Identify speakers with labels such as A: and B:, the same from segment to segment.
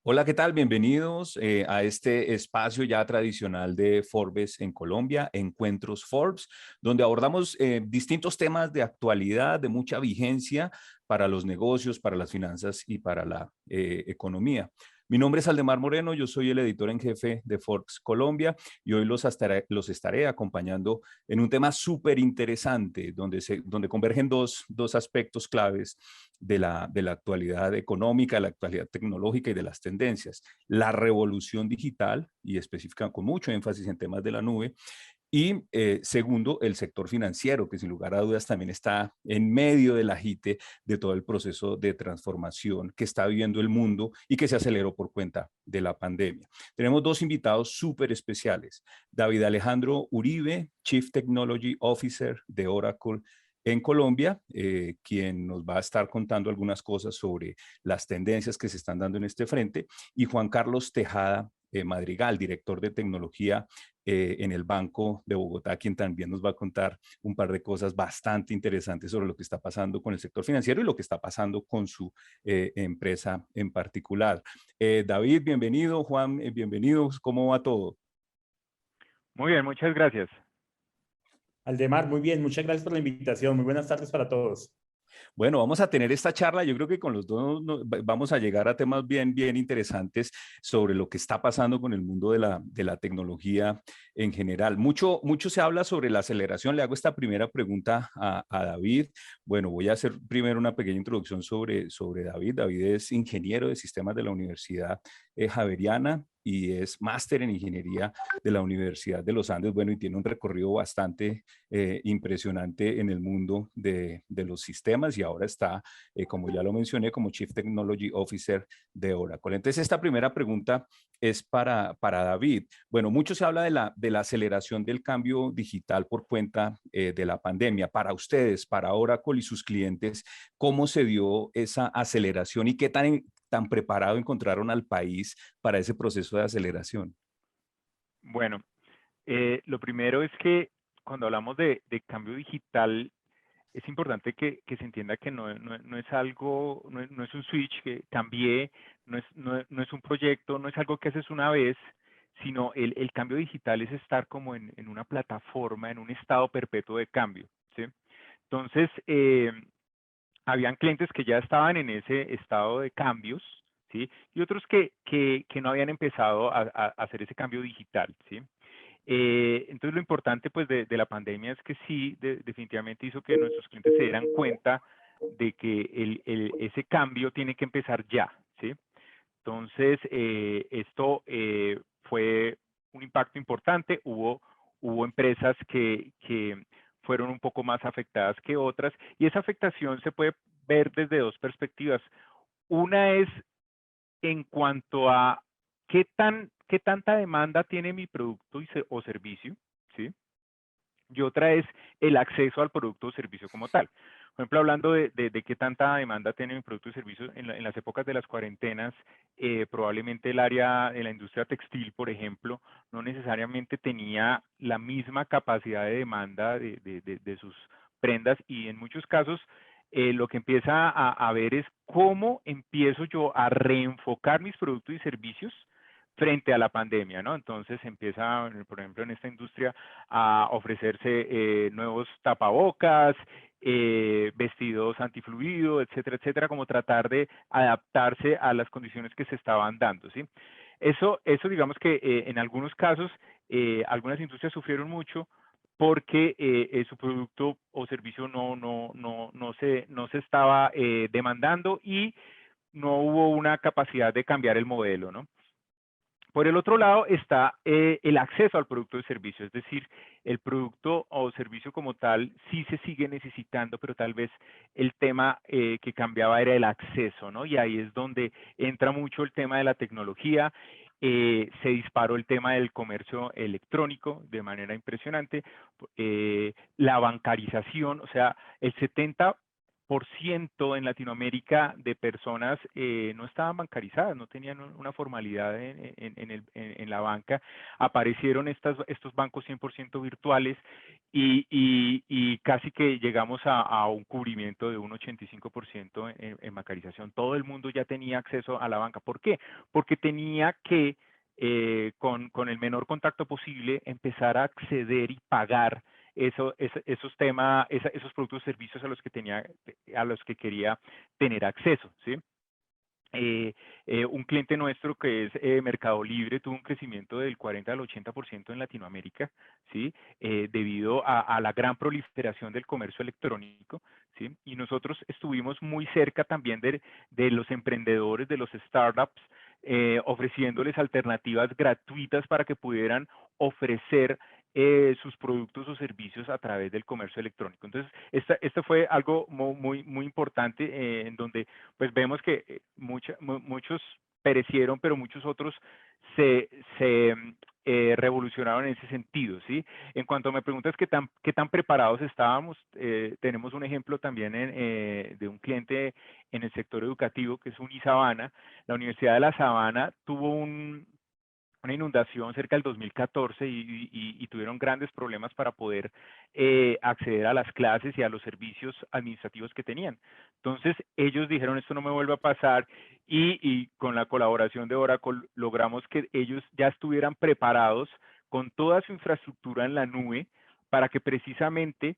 A: Hola, ¿qué tal? Bienvenidos a este espacio ya tradicional de Forbes en Colombia, Encuentros Forbes, donde abordamos distintos temas de actualidad, de mucha vigencia para los negocios, para las finanzas y para la economía. Mi nombre es Aldemar Moreno, yo soy el editor en jefe de Forbes Colombia y hoy los estaré acompañando en un tema súper interesante donde convergen dos aspectos claves de la actualidad económica, de la actualidad tecnológica y de las tendencias. La revolución digital, y específica con mucho énfasis en temas de la nube, y segundo, el sector financiero, que sin lugar a dudas también está en medio del agite de todo el proceso de transformación que está viviendo el mundo y que se aceleró por cuenta de la pandemia. Tenemos dos invitados súper especiales. David Alejandro Uribe, Chief Technology Officer de Oracle en Colombia, quien nos va a estar contando algunas cosas sobre las tendencias que se están dando en este frente, y Juan Carlos Tejada Madrigal, director de tecnología en el Banco de Bogotá, quien también nos va a contar un par de cosas bastante interesantes sobre lo que está pasando con el sector financiero y lo que está pasando con su empresa en particular. David, bienvenido. Juan, bienvenidos. ¿Cómo va todo?
B: Muy bien, muchas gracias.
C: Aldemar, muy bien, muchas gracias por la invitación. Muy buenas tardes para todos.
A: Bueno, vamos a tener esta charla. Yo creo que con los dos vamos a llegar a temas bien interesantes sobre lo que está pasando con el mundo de la tecnología en general. Mucho se habla sobre la aceleración. Le hago esta primera pregunta a David. Bueno, voy a hacer primero una pequeña introducción sobre David. David es ingeniero de sistemas de la Universidad Javeriana y es máster en ingeniería de la Universidad de los Andes. Bueno, y tiene un recorrido bastante impresionante en el mundo de los sistemas y ahora está, como ya lo mencioné, como Chief Technology Officer de Oracle. Entonces, esta primera pregunta es para David. Bueno, mucho se habla de la aceleración del cambio digital por cuenta de la pandemia. Para ustedes, para Oracle y sus clientes, ¿cómo se dio esa aceleración y qué tan preparado encontraron al país para ese proceso de aceleración?
B: Bueno, lo primero es que cuando hablamos de cambio digital, es importante que se entienda que no es algo, no es un switch que cambie, no es un proyecto, no es algo que haces una vez, sino el cambio digital es estar como en una plataforma, en un estado perpetuo de cambio, ¿sí? Entonces, habían clientes que ya estaban en ese estado de cambios, ¿sí? Y otros que no habían empezado a hacer ese cambio digital, ¿sí? Entonces, lo importante pues de la pandemia es que sí, definitivamente hizo que nuestros clientes se dieran cuenta de que ese cambio tiene que empezar ya, ¿sí? Entonces, esto fue un impacto importante. Hubo empresas que fueron un poco más afectadas que otras, y esa afectación se puede ver desde dos perspectivas. Una es en cuanto a qué tanta demanda tiene mi producto o servicio, ¿sí? Y otra es el acceso al producto o servicio como tal. Por ejemplo, hablando de qué tanta demanda tiene mi producto y servicio, en las épocas de las cuarentenas, probablemente el área de la industria textil, por ejemplo, no necesariamente tenía la misma capacidad de demanda de sus prendas, y en muchos casos lo que empieza a ver es cómo empiezo yo a reenfocar mis productos y servicios frente a la pandemia, ¿no? Entonces empieza, por ejemplo, en esta industria a ofrecerse nuevos tapabocas, vestidos antifluido, etcétera, etcétera, como tratar de adaptarse a las condiciones que se estaban dando, ¿sí? Eso digamos que en algunos casos, algunas industrias sufrieron mucho porque su producto o servicio no se estaba demandando, y no hubo una capacidad de cambiar el modelo, ¿no? Por el otro lado está el acceso al producto o servicio, es decir, el producto o servicio como tal sí se sigue necesitando, pero tal vez el tema que cambiaba era el acceso, ¿no? Y ahí es donde entra mucho el tema de la tecnología. Se disparó el tema del comercio electrónico de manera impresionante, la bancarización, o sea, el 70% 40% en Latinoamérica de personas no estaban bancarizadas, no tenían una formalidad en la banca. Aparecieron estos bancos 100% virtuales y casi que llegamos a un cubrimiento de un 85% en bancarización. Todo el mundo ya tenía acceso a la banca. ¿Por qué? Porque tenía que, con el menor contacto posible, empezar a acceder y pagar esos productos y servicios a los que quería tener acceso, ¿sí? Un cliente nuestro que es Mercado Libre tuvo un crecimiento del 40 al 80% en Latinoamérica, ¿sí? Debido a la gran proliferación del comercio electrónico, ¿sí? Y nosotros estuvimos muy cerca también de los emprendedores, de los startups, ofreciéndoles alternativas gratuitas para que pudieran ofrecer sus productos o servicios a través del comercio electrónico. Entonces, esto fue algo muy importante en donde pues vemos que muchos perecieron, pero muchos otros se revolucionaron en ese sentido, ¿sí? En cuanto me preguntas qué tan preparados estábamos, tenemos un ejemplo también de un cliente en el sector educativo que es Unisabana. La Universidad de La Sabana tuvo una inundación cerca del 2014 y tuvieron grandes problemas para poder acceder a las clases y a los servicios administrativos que tenían. Entonces, ellos dijeron, esto no me vuelve a pasar y con la colaboración de Oracle logramos que ellos ya estuvieran preparados con toda su infraestructura en la nube para que precisamente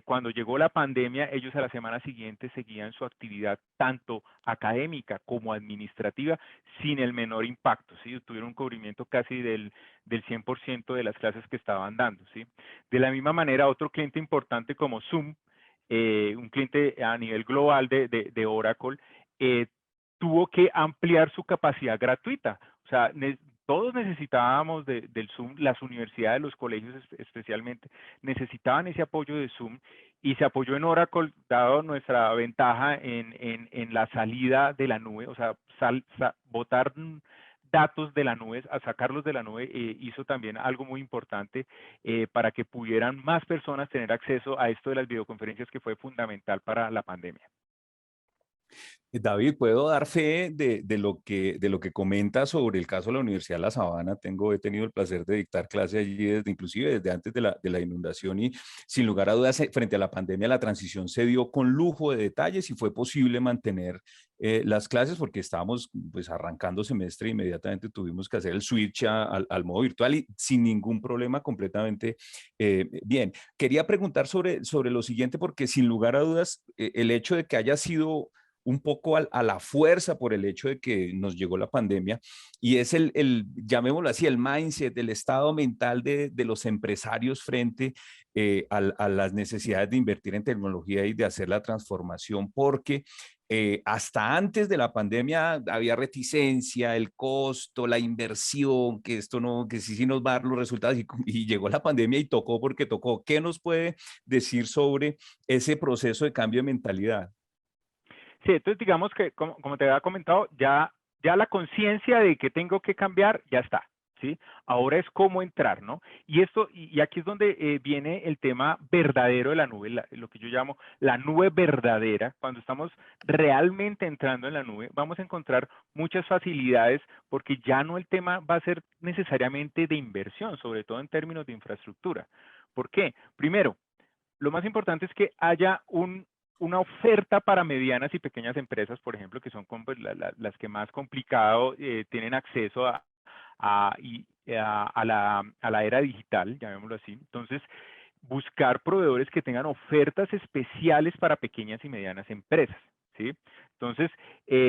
B: cuando llegó la pandemia, ellos a la semana siguiente seguían su actividad tanto académica como administrativa sin el menor impacto, ¿sí? Tuvieron un cubrimiento casi del 100% de las clases que estaban dando, ¿sí? De la misma manera, otro cliente importante como Zoom, un cliente a nivel global de Oracle, tuvo que ampliar su capacidad gratuita. O sea, todos necesitábamos del Zoom, las universidades, los colegios especialmente, necesitaban ese apoyo de Zoom y se apoyó en Oracle, dado nuestra ventaja en la salida de la nube, o sea, botar datos de la nube, a sacarlos de la nube, hizo también algo muy importante para que pudieran más personas tener acceso a esto de las videoconferencias que fue fundamental para la pandemia.
A: David, puedo dar fe de lo que comenta sobre el caso de la Universidad de La Sabana. He tenido el placer de dictar clase allí inclusive desde antes de la inundación y sin lugar a dudas, frente a la pandemia, la transición se dio con lujo de detalles y fue posible mantener las clases porque estábamos pues arrancando semestre e inmediatamente tuvimos que hacer el switch al modo virtual y sin ningún problema completamente bien. Quería preguntar sobre lo siguiente porque sin lugar a dudas, el hecho de que haya sido un poco a la fuerza por el hecho de que nos llegó la pandemia y es llamémoslo así, el mindset, el estado mental de los empresarios frente a las necesidades de invertir en tecnología y de hacer la transformación, porque hasta antes de la pandemia había reticencia, el costo, la inversión, que esto no, que sí nos va a dar los resultados y llegó la pandemia y tocó porque tocó. ¿Qué nos puede decir sobre ese proceso de cambio de mentalidad?
B: Sí, entonces digamos que, como te había comentado, ya la conciencia de que tengo que cambiar ya está, ¿sí? Ahora es cómo entrar, ¿no? Y aquí es donde viene el tema verdadero de la nube, lo que yo llamo la nube verdadera. Cuando estamos realmente entrando en la nube, vamos a encontrar muchas facilidades porque ya no el tema va a ser necesariamente de inversión, sobre todo en términos de infraestructura. ¿Por qué? Primero, lo más importante es que haya una oferta para medianas y pequeñas empresas, por ejemplo, que son pues, las que más complicado tienen acceso a la era digital, llamémoslo así. Entonces, buscar proveedores que tengan ofertas especiales para pequeñas y medianas empresas, ¿sí? Entonces,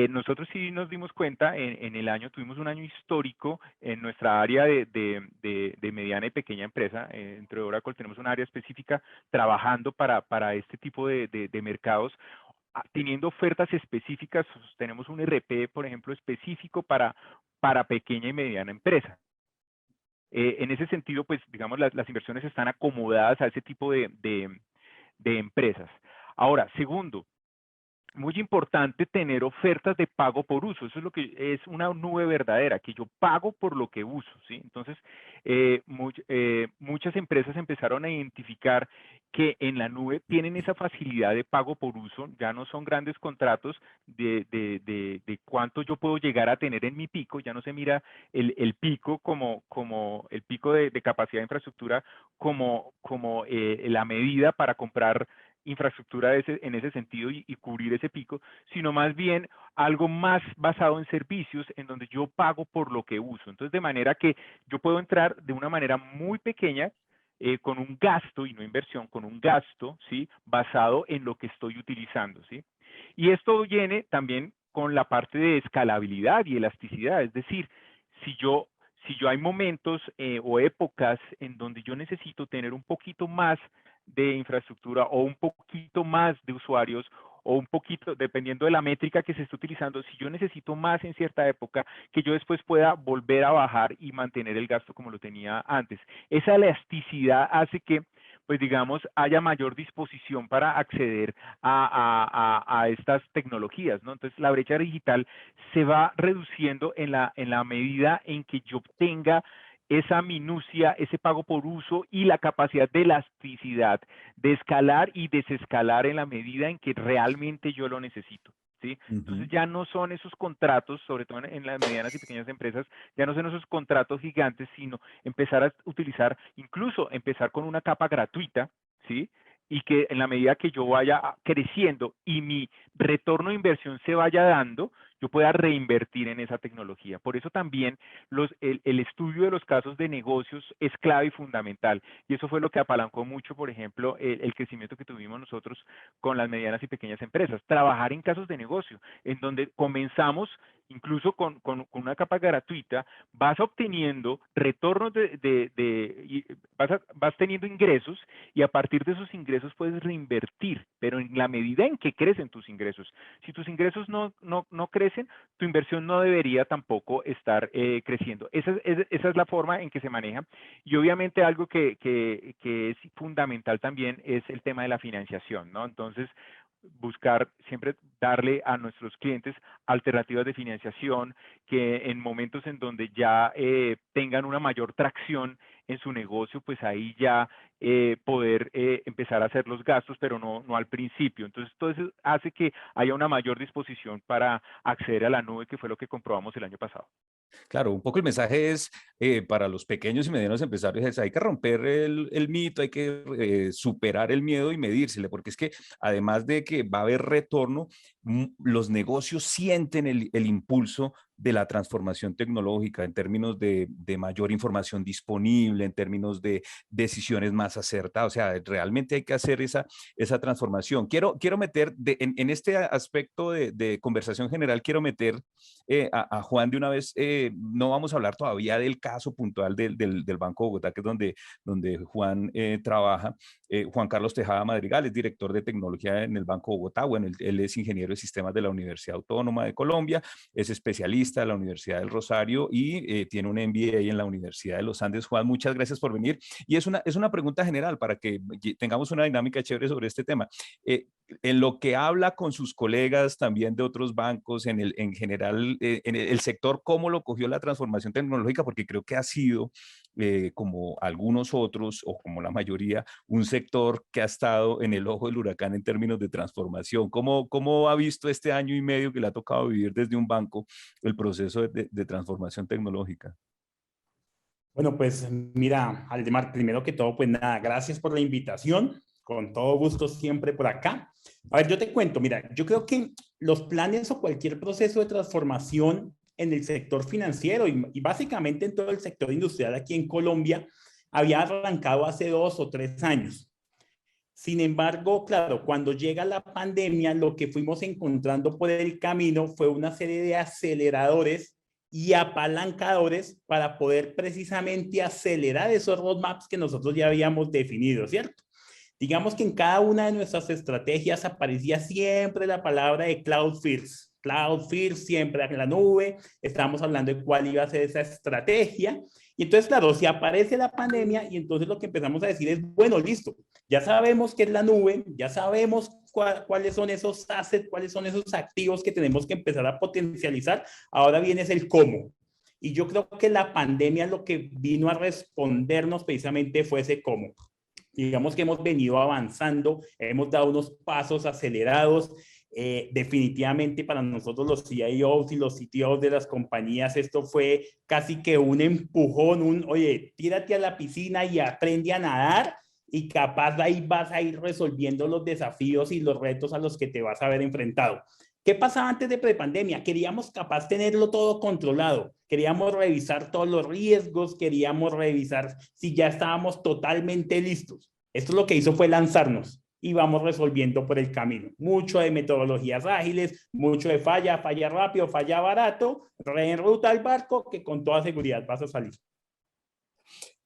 B: nosotros sí nos dimos cuenta, en el año, tuvimos un año histórico en nuestra área de mediana y pequeña empresa. Dentro de Oracle tenemos un área específica trabajando para este tipo de mercados, teniendo ofertas específicas. Tenemos un RP, por ejemplo, específico para pequeña y mediana empresa. En ese sentido, pues, digamos, las inversiones están acomodadas a ese tipo de empresas. Ahora, segundo, muy importante tener ofertas de pago por uso. Eso es lo que es una nube verdadera, que yo pago por lo que uso, ¿sí? Entonces, muchas empresas empezaron a identificar que en la nube tienen esa facilidad de pago por uso, ya no son grandes contratos de cuánto yo puedo llegar a tener en mi pico, ya no se mira el pico como el pico de capacidad de infraestructura como la medida para comprar infraestructura en ese sentido y cubrir ese pico, sino más bien algo más basado en servicios en donde yo pago por lo que uso. Entonces, de manera que yo puedo entrar de una manera muy pequeña con un gasto y no inversión, con un gasto, ¿sí? Basado en lo que estoy utilizando, ¿sí? Y esto viene también con la parte de escalabilidad y elasticidad, es decir, si yo hay momentos o épocas en donde yo necesito tener un poquito más de infraestructura o un poquito más de usuarios o un poquito, dependiendo de la métrica que se esté utilizando, si yo necesito más en cierta época, que yo después pueda volver a bajar y mantener el gasto como lo tenía antes. Esa elasticidad hace que, pues digamos, haya mayor disposición para acceder a estas tecnologías, ¿no? Entonces, la brecha digital se va reduciendo en la medida en que yo tenga esa minucia, ese pago por uso y la capacidad de elasticidad de escalar y desescalar en la medida en que realmente yo lo necesito. ¿Sí? Entonces ya no son esos contratos, sobre todo en las medianas y pequeñas empresas, ya no son esos contratos gigantes, sino empezar a utilizar, incluso empezar con una capa gratuita, ¿sí? Y que en la medida que yo vaya creciendo y mi retorno de inversión se vaya dando, yo pueda reinvertir en esa tecnología. Por eso también el estudio de los casos de negocios es clave y fundamental. Y eso fue lo que apalancó mucho, por ejemplo, el crecimiento que tuvimos nosotros con las medianas y pequeñas empresas. Trabajar en casos de negocio, en donde comenzamos incluso con una capa gratuita, vas obteniendo retornos vas teniendo ingresos y a partir de esos ingresos puedes reinvertir, pero en la medida en que crecen tus ingresos. Si tus ingresos no crecen, tu inversión no debería tampoco estar creciendo. Esa es la forma en que se maneja. Y obviamente algo que es fundamental también es el tema de la financiación, ¿no? Entonces, buscar siempre darle a nuestros clientes alternativas de financiación que en momentos en donde ya tengan una mayor tracción en su negocio, pues ahí ya poder empezar a hacer los gastos, pero no al principio. Entonces, todo eso hace que haya una mayor disposición para acceder a la nube, que fue lo que comprobamos el año pasado.
A: Claro, un poco el mensaje es para los pequeños y medianos empresarios, es, hay que romper el mito, hay que superar el miedo y medírsele, porque es que además de que va a haber retorno, los negocios sienten el impulso de la transformación tecnológica en términos de mayor información disponible, en términos de decisiones más acertadas. O sea, realmente hay que hacer esa transformación. Quiero meter, en este aspecto de conversación general, quiero meter a Juan de una vez. No vamos a hablar todavía del caso puntual del Banco de Bogotá, que es donde Juan trabaja. Juan Carlos Tejada Madrigal es director de tecnología en el Banco de Bogotá. Bueno, él es ingeniero de sistemas de la Universidad Autónoma de Colombia, es especialista de la Universidad del Rosario y tiene un MBA en la Universidad de los Andes. Juan, muchas gracias por venir. Y es una pregunta general para que tengamos una dinámica chévere sobre este tema. En lo que habla con sus colegas también de otros bancos, en general, en el sector, ¿cómo lo cogió la transformación tecnológica? Porque creo que ha sido, como algunos otros, o como la mayoría, un sector que ha estado en el ojo del huracán en términos de transformación. ¿Cómo ha visto este año y medio que le ha tocado vivir desde un banco el proceso de transformación tecnológica?
C: Bueno, pues mira, Aldemar, primero que todo, pues nada, gracias por la invitación. Con todo gusto siempre por acá. A ver, yo te cuento, mira, yo creo que los planes o cualquier proceso de transformación en el sector financiero y básicamente en todo el sector industrial aquí en Colombia había arrancado hace 2 o 3 años. Sin embargo, claro, cuando llega la pandemia, lo que fuimos encontrando por el camino fue una serie de aceleradores y apalancadores para poder precisamente acelerar esos roadmaps que nosotros ya habíamos definido, ¿cierto? Digamos que en cada una de nuestras estrategias aparecía siempre la palabra de Cloud First. Cloud First, siempre en la nube. Estamos hablando de cuál iba a ser esa estrategia. Y entonces, claro, si aparece la pandemia y entonces lo que empezamos a decir es, bueno, listo, ya sabemos qué es la nube, ya sabemos cuáles son esos assets, cuáles son esos activos que tenemos que empezar a potencializar. Ahora viene es el cómo. Y yo creo que la pandemia lo que vino a respondernos precisamente fue ese cómo. Digamos que hemos venido avanzando, hemos dado unos pasos acelerados. Definitivamente para nosotros los CIOs y los CTOs de las compañías esto fue casi que un empujón, oye, tírate a la piscina y aprende a nadar y capaz ahí vas a ir resolviendo los desafíos y los retos a los que te vas a ver enfrentado. ¿Qué pasaba antes de prepandemia? Queríamos capaz tenerlo todo controlado, queríamos revisar todos los riesgos, queríamos revisar si ya estábamos totalmente listos. Esto lo que hizo fue lanzarnos y vamos resolviendo por el camino. Mucho de metodologías ágiles, mucho de falla rápido, falla barato, reenruta al barco que con toda seguridad vas a salir.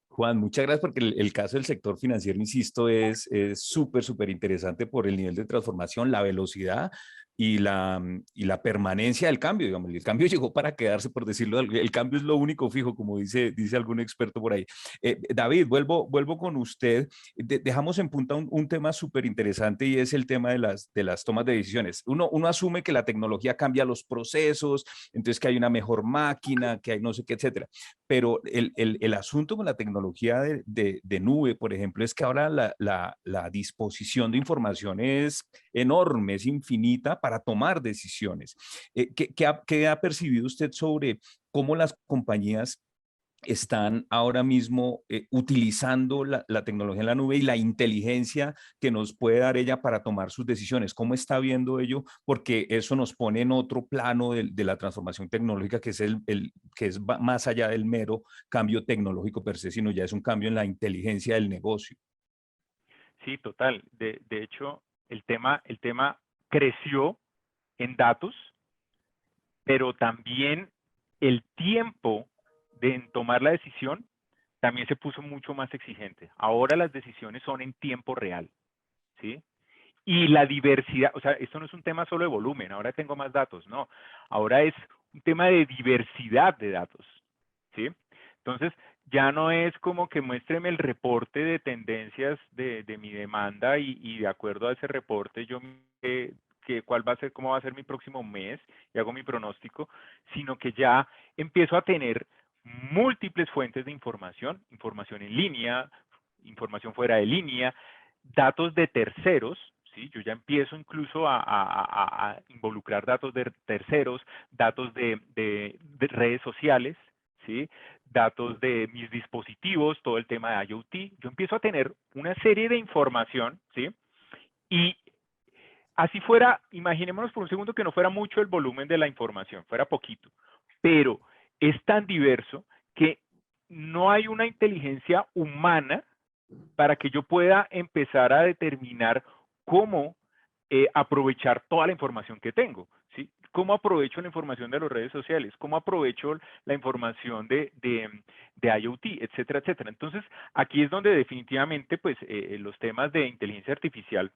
A: Juan, muchas gracias porque el caso del sector financiero, insisto, es súper, súper interesante por el nivel de transformación, la velocidad y la permanencia del cambio. Digamos, el cambio llegó para quedarse, por decirlo, el cambio es lo único fijo, como dice algún experto por ahí. David, vuelvo con usted. Dejamos en punta un tema súper interesante y es el tema de las tomas de decisiones. Uno asume que la tecnología cambia los procesos, entonces que hay una mejor máquina, que hay no sé qué, etcétera. Pero el asunto con la tecnología de nube, por ejemplo, es que ahora la disposición de información es enorme, es infinita para tomar decisiones. ¿Qué ha percibido usted sobre cómo las compañías están ahora mismo utilizando la tecnología en la nube y la inteligencia que nos puede dar ella para tomar sus decisiones? ¿Cómo está viendo ello? Porque eso nos pone en otro plano de la transformación tecnológica, que es que es más allá del mero cambio tecnológico per se, sino ya es un cambio en la inteligencia del negocio.
B: Sí, total. De hecho, el tema creció en datos, pero también el tiempo de tomar la decisión también se puso mucho más exigente. Ahora las decisiones son en tiempo real, ¿sí? Y la diversidad, o sea, esto no es un tema solo de volumen, ahora tengo más datos, no. Ahora es un tema de diversidad de datos, ¿sí? Entonces, ya no es como que muéstreme el reporte de tendencias de mi demanda y de acuerdo a ese reporte yo cuál va a ser, cómo va a ser mi próximo mes y hago mi pronóstico, sino que ya empiezo a tener múltiples fuentes de información, información en línea, información fuera de línea, datos de terceros, ¿sí? Yo ya empiezo incluso a involucrar datos de terceros, datos de redes sociales, ¿sí? Datos de mis dispositivos, todo el tema de IoT. Yo empiezo a tener una serie de información, ¿sí? Y así fuera, imaginémonos por un segundo que no fuera mucho el volumen de la información, fuera poquito, pero es tan diverso que no hay una inteligencia humana para que yo pueda empezar a determinar cómo aprovechar toda la información que tengo, ¿sí? ¿Cómo aprovecho la información de las redes sociales? ¿Cómo aprovecho la información de IoT, etcétera, etcétera? Entonces, aquí es donde definitivamente pues, los temas de inteligencia artificial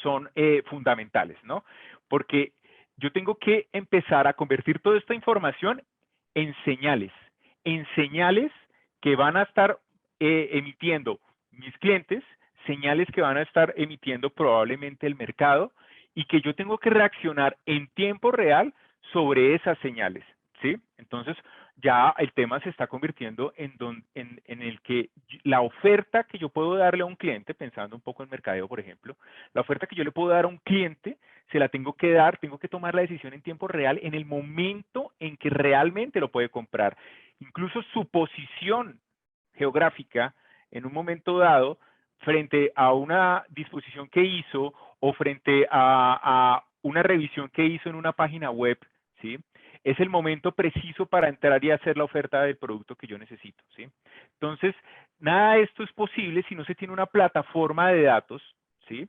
B: son fundamentales, ¿no? Porque yo tengo que empezar a convertir toda esta información en señales que van a estar emitiendo mis clientes, señales que van a estar emitiendo probablemente el mercado y que yo tengo que reaccionar en tiempo real sobre esas señales, ¿sí? Entonces, ya el tema se está convirtiendo en el que la oferta que yo puedo darle a un cliente, pensando un poco en mercadeo, por ejemplo, la oferta que yo le puedo dar a un cliente, se la tengo que dar, tengo que tomar la decisión en tiempo real en el momento en que realmente lo puede comprar. Incluso su posición geográfica en un momento dado frente a una disposición que hizo o frente a una revisión que hizo en una página web, ¿sí? Es el momento preciso para entrar y hacer la oferta del producto que yo necesito, ¿sí? Entonces, nada de esto es posible si no se tiene una plataforma de datos, ¿sí?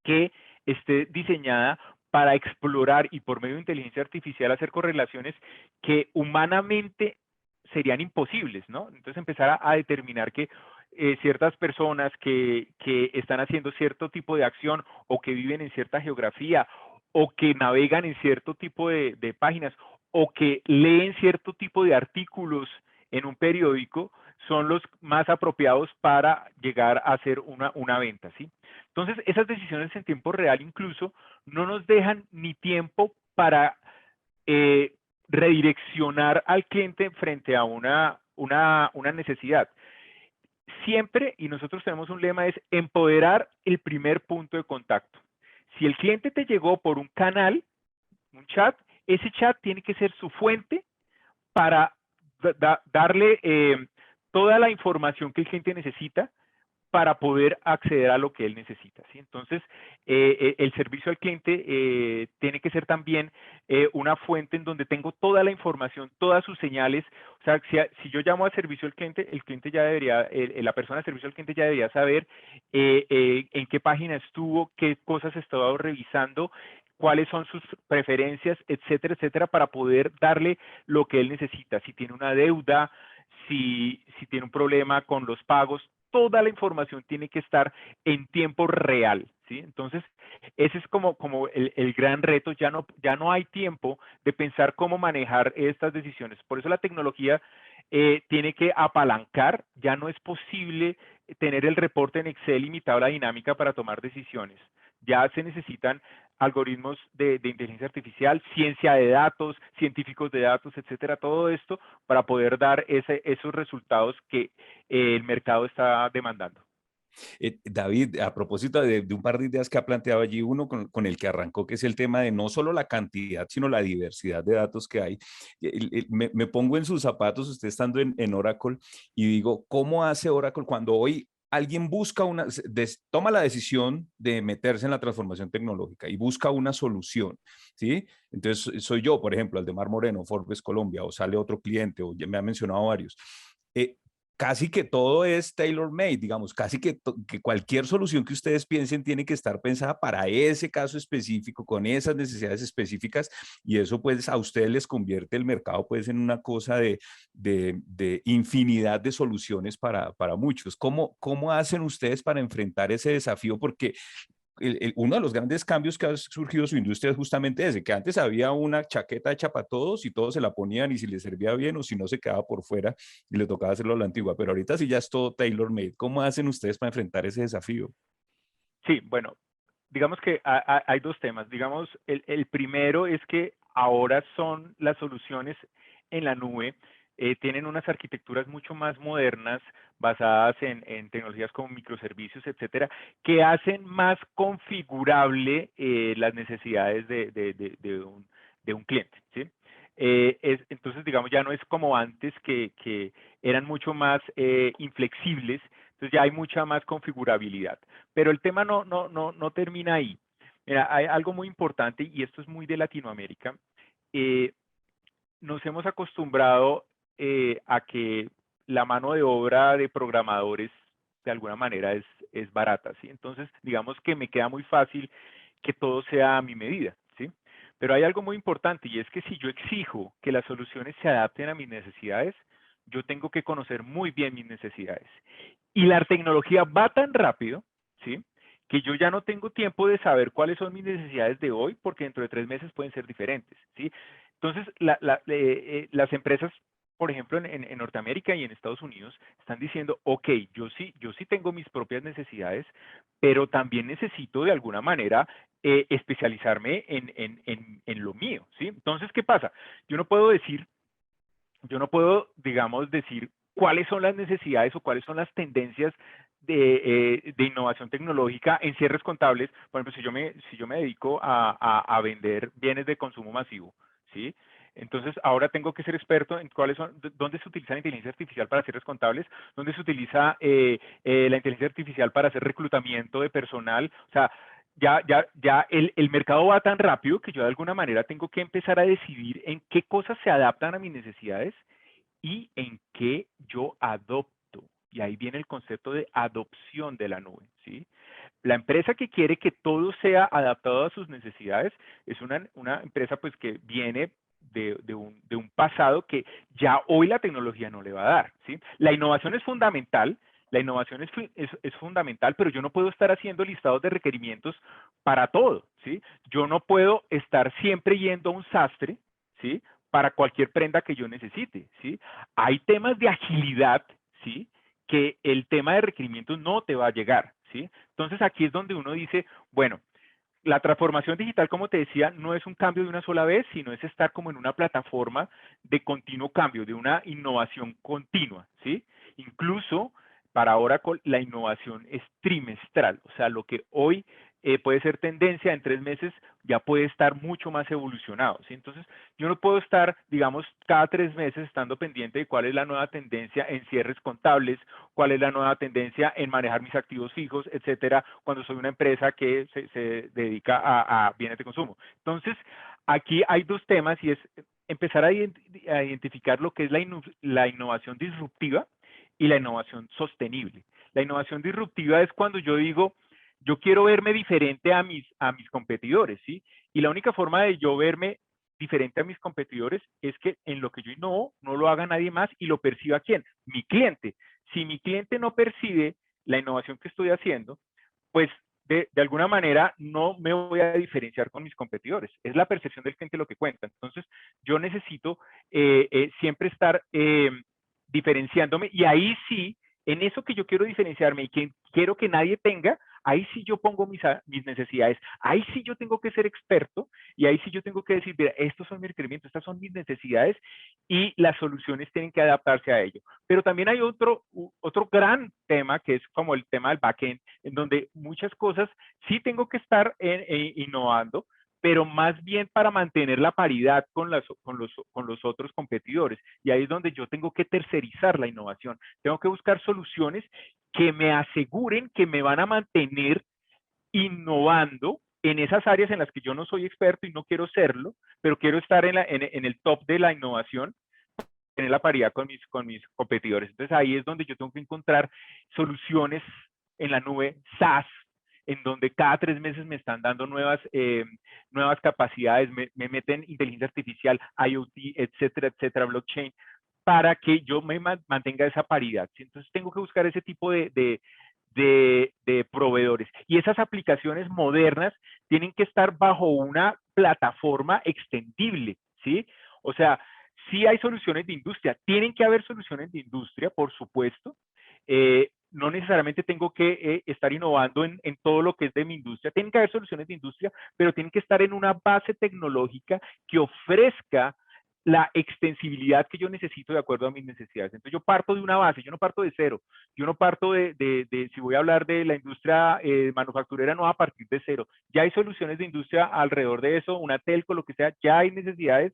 B: Que esté diseñada para explorar y por medio de inteligencia artificial hacer correlaciones que humanamente serían imposibles, ¿no? Entonces empezar a determinar que ciertas personas que están haciendo cierto tipo de acción o que viven en cierta geografía o que navegan en cierto tipo de páginas o que leen cierto tipo de artículos en un periódico son los más apropiados para llegar a hacer una venta, ¿sí? Entonces, esas decisiones en tiempo real incluso no nos dejan ni tiempo para redireccionar al cliente frente a una necesidad. Siempre, y nosotros tenemos un lema, es empoderar el primer punto de contacto. Si el cliente te llegó por un canal, un chat, ese chat tiene que ser su fuente para darle toda la información que el cliente necesita para poder acceder a lo que él necesita, ¿sí? Entonces, el servicio al cliente tiene que ser también una fuente en donde tengo toda la información, todas sus señales. O sea, si yo llamo a servicio al cliente ya debería, la persona de servicio al cliente ya debería saber en qué página estuvo, qué cosas estaba revisando, cuáles son sus preferencias, etcétera, etcétera, para poder darle lo que él necesita. Si tiene una deuda, si tiene un problema con los pagos, toda la información tiene que estar en tiempo real, ¿sí? Entonces, ese es como el gran reto. Ya no hay tiempo de pensar cómo manejar estas decisiones. Por eso la tecnología tiene que apalancar. Ya no es posible tener el reporte en Excel limitado a la dinámica para tomar decisiones. Ya se necesitan algoritmos de inteligencia artificial, ciencia de datos, científicos de datos, etcétera, todo esto para poder dar esos resultados que el mercado está demandando.
A: David, a propósito de un par de ideas que ha planteado allí, uno con el que arrancó, que es el tema de no solo la cantidad, sino la diversidad de datos que hay. Me pongo en sus zapatos, usted estando en Oracle, y digo, ¿cómo hace Oracle cuando hoy alguien busca toma la decisión de meterse en la transformación tecnológica y busca una solución, ¿sí? Entonces, soy yo, por ejemplo, Aldemar Moreno, Forbes Colombia, o sale otro cliente, o ya me ha mencionado varios. Casi que todo es tailor-made, digamos, casi que cualquier solución que ustedes piensen tiene que estar pensada para ese caso específico, con esas necesidades específicas, y eso pues a ustedes les convierte el mercado pues en una cosa de infinidad de soluciones para muchos. ¿Cómo hacen ustedes para enfrentar ese desafío? Porque uno de los grandes cambios que ha surgido su industria es justamente ese, que antes había una chaqueta hecha para todos y todos se la ponían y si les servía bien o si no se quedaba por fuera y le tocaba hacerlo a la antigua, pero ahorita sí ya es todo tailor-made. ¿Cómo hacen ustedes para enfrentar ese desafío?
B: Sí, bueno, digamos que hay dos temas. Digamos, el primero es que ahora son las soluciones en la nube, tienen unas arquitecturas mucho más modernas, basadas en tecnologías como microservicios, etcétera, que hacen más configurable las necesidades de un cliente, ¿sí? Entonces, digamos, ya no es como antes que eran mucho más inflexibles, entonces ya hay mucha más configurabilidad. Pero el tema no termina ahí. Mira, hay algo muy importante, y esto es muy de Latinoamérica. Nos hemos acostumbrado a que la mano de obra de programadores de alguna manera es barata, ¿sí? Entonces, digamos que me queda muy fácil que todo sea a mi medida, ¿sí? Pero hay algo muy importante, y es que si yo exijo que las soluciones se adapten a mis necesidades, yo tengo que conocer muy bien mis necesidades. Y la tecnología va tan rápido, ¿sí?, que yo ya no tengo tiempo de saber cuáles son mis necesidades de hoy, porque dentro de 3 meses pueden ser diferentes, ¿sí? Entonces, las empresas, por ejemplo, en Norteamérica y en Estados Unidos, están diciendo, ok, yo sí tengo mis propias necesidades, pero también necesito de alguna manera especializarme en lo mío, ¿sí? Entonces, ¿qué pasa? Yo no puedo, digamos, decir cuáles son las necesidades o cuáles son las tendencias de innovación tecnológica en cierres contables. Por ejemplo, si yo me dedico a vender bienes de consumo masivo, ¿sí? Entonces, ahora tengo que ser experto en dónde se utiliza la inteligencia artificial para cierres contables, dónde se utiliza la inteligencia artificial para hacer reclutamiento de personal. O sea, ya el mercado va tan rápido que yo de alguna manera tengo que empezar a decidir en qué cosas se adaptan a mis necesidades y en qué yo adopto. Y ahí viene el concepto de adopción de la nube, ¿sí? La empresa que quiere que todo sea adaptado a sus necesidades es una empresa pues que viene de un pasado que ya hoy la tecnología no le va a dar, ¿sí? La innovación es fundamental, es fundamental, pero yo no puedo estar haciendo listados de requerimientos para todo, ¿sí? Yo no puedo estar siempre yendo a un sastre, ¿sí?, para cualquier prenda que yo necesite, ¿sí? Hay temas de agilidad, ¿sí? Que el tema de requerimientos no te va a llegar, ¿sí? Entonces aquí es donde uno dice, bueno, la transformación digital, como te decía, no es un cambio de una sola vez, sino es estar como en una plataforma de continuo cambio, de una innovación continua, ¿sí? Incluso para Oracle la innovación es trimestral, o sea, lo que hoy puede ser tendencia en 3 meses ya puede estar mucho más evolucionado, ¿sí? Entonces, yo no puedo estar, digamos, cada 3 meses estando pendiente de cuál es la nueva tendencia en cierres contables, cuál es la nueva tendencia en manejar mis activos fijos, etcétera, cuando soy una empresa que se dedica a bienes de consumo. Entonces, aquí hay dos temas y es empezar a identificar lo que es la innovación disruptiva y la innovación sostenible. La innovación disruptiva es cuando yo digo, yo quiero verme diferente a mis competidores, ¿sí? Y la única forma de yo verme diferente a mis competidores es que en lo que yo innovo no lo haga nadie más y lo perciba quién, mi cliente. Si mi cliente no percibe la innovación que estoy haciendo, pues de alguna manera no me voy a diferenciar con mis competidores. Es la percepción del cliente lo que cuenta. Entonces, yo necesito siempre estar diferenciándome y ahí sí, en eso que yo quiero diferenciarme y que quiero que nadie tenga, ahí sí yo pongo mis necesidades, ahí sí yo tengo que ser experto y ahí sí yo tengo que decir, mira, estos son mis requerimientos, estas son mis necesidades y las soluciones tienen que adaptarse a ello. Pero también hay otro gran tema que es como el tema del backend, en donde muchas cosas sí tengo que estar innovando, pero más bien para mantener la paridad con los otros competidores. Y ahí es donde yo tengo que tercerizar la innovación. Tengo que buscar soluciones que me aseguren que me van a mantener innovando en esas áreas en las que yo no soy experto y no quiero serlo, pero quiero estar en el top de la innovación, tener la paridad con mis competidores. Entonces ahí es donde yo tengo que encontrar soluciones en la nube SaaS, en donde cada 3 meses me están dando nuevas capacidades, me meten inteligencia artificial, IoT, etcétera, etcétera, blockchain, para que yo me mantenga esa paridad. ¿Sí? Entonces tengo que buscar ese tipo de proveedores. Y esas aplicaciones modernas tienen que estar bajo una plataforma extendible, ¿sí? O sea, sí hay soluciones de industria, tienen que haber soluciones de industria, por supuesto. No necesariamente tengo que estar innovando en todo lo que es de mi industria, tienen que haber soluciones de industria, pero tienen que estar en una base tecnológica que ofrezca la extensibilidad que yo necesito de acuerdo a mis necesidades. Entonces yo parto de una base, yo no parto de cero, yo no parto si voy a hablar de la industria manufacturera, no a partir de cero. Ya hay soluciones de industria alrededor de eso, una telco, lo que sea, ya hay necesidades